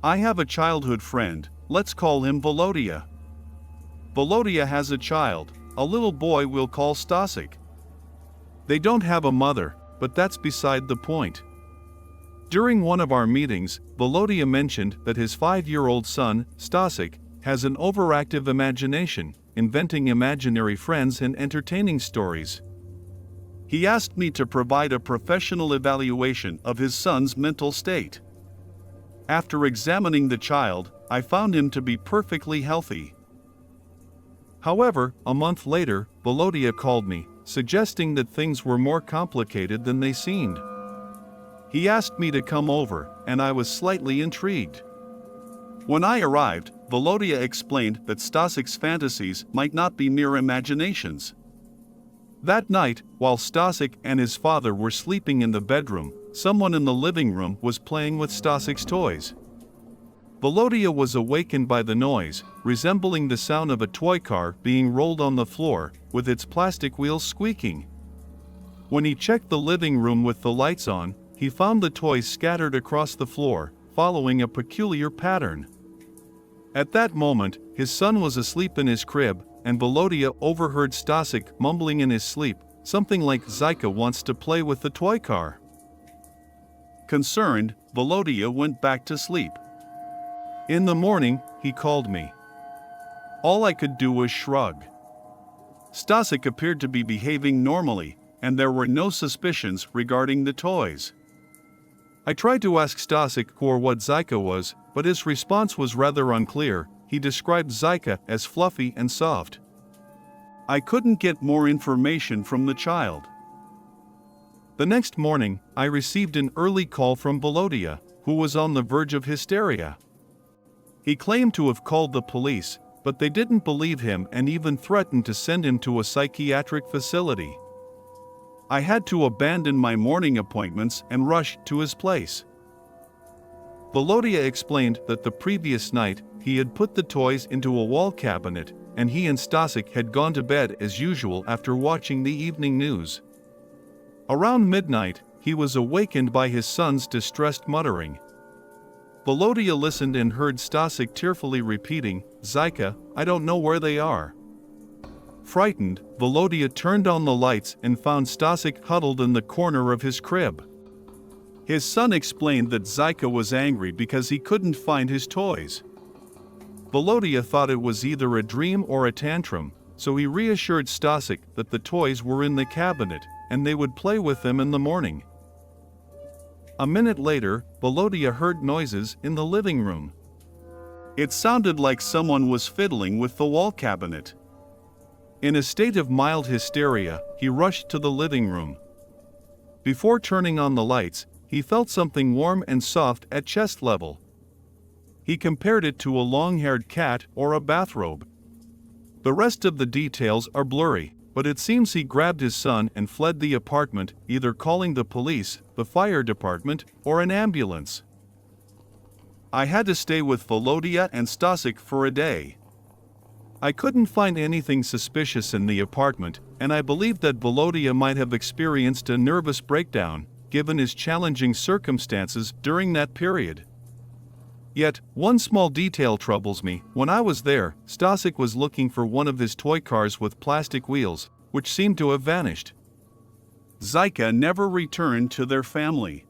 I have a childhood friend, let's call him Volodya. Volodya has a child, a little boy we'll call Stasik. They don't have a mother, but that's beside the point. During one of our meetings, Volodya mentioned that his 5-year-old son, Stasik, has an overactive imagination, inventing imaginary friends and entertaining stories. He asked me to provide a professional evaluation of his son's mental state. After examining the child, I found him to be perfectly healthy. However, a month later, Volodya called me, suggesting that things were more complicated than they seemed. He asked me to come over, and I was slightly intrigued. When I arrived, Volodya explained that Stasik's fantasies might not be mere imaginations. That night, while Stasik and his father were sleeping in the bedroom, someone in the living room was playing with Stasik's toys. Volodya was awakened by the noise, resembling the sound of a toy car being rolled on the floor, with its plastic wheels squeaking. When he checked the living room with the lights on, he found the toys scattered across the floor, following a peculiar pattern. At that moment, his son was asleep in his crib, and Volodya overheard Stasik mumbling in his sleep, something like "Zayka wants to play with the toy car." Concerned, Volodya went back to sleep. In the morning, he called me. All I could do was shrug. Stasik appeared to be behaving normally, and there were no suspicions regarding the toys. I tried to ask Stasik what Zayka was, but his response was rather unclear. He described Zayka as fluffy and soft. I couldn't get more information from the child. The next morning, I received an early call from Volodya, who was on the verge of hysteria. He claimed to have called the police, but they didn't believe him and even threatened to send him to a psychiatric facility. I had to abandon my morning appointments and rush to his place. Volodya explained that the previous night, he had put the toys into a wall cabinet, and he and Stasik had gone to bed as usual after watching the evening news. Around midnight, he was awakened by his son's distressed muttering. Volodya listened and heard Stasik tearfully repeating, "Zayka, I don't know where they are." Frightened, Volodya turned on the lights and found Stasik huddled in the corner of his crib. His son explained that Zayka was angry because he couldn't find his toys. Volodya thought it was either a dream or a tantrum, so he reassured Stasik that the toys were in the cabinet, and they would play with them in the morning. A minute later, Volodya heard noises in the living room. It sounded like someone was fiddling with the wall cabinet. In a state of mild hysteria, he rushed to the living room. Before turning on the lights, he felt something warm and soft at chest level. He compared it to a long-haired cat or a bathrobe. The rest of the details are blurry, but it seems he grabbed his son and fled the apartment, either calling the police, the fire department, or an ambulance. I had to stay with Volodya and Stasik for a day. I couldn't find anything suspicious in the apartment, and I believe that Volodya might have experienced a nervous breakdown, given his challenging circumstances during that period. Yet, one small detail troubles me. When I was there, Stasik was looking for one of his toy cars with plastic wheels, which seemed to have vanished. Zayka never returned to their family.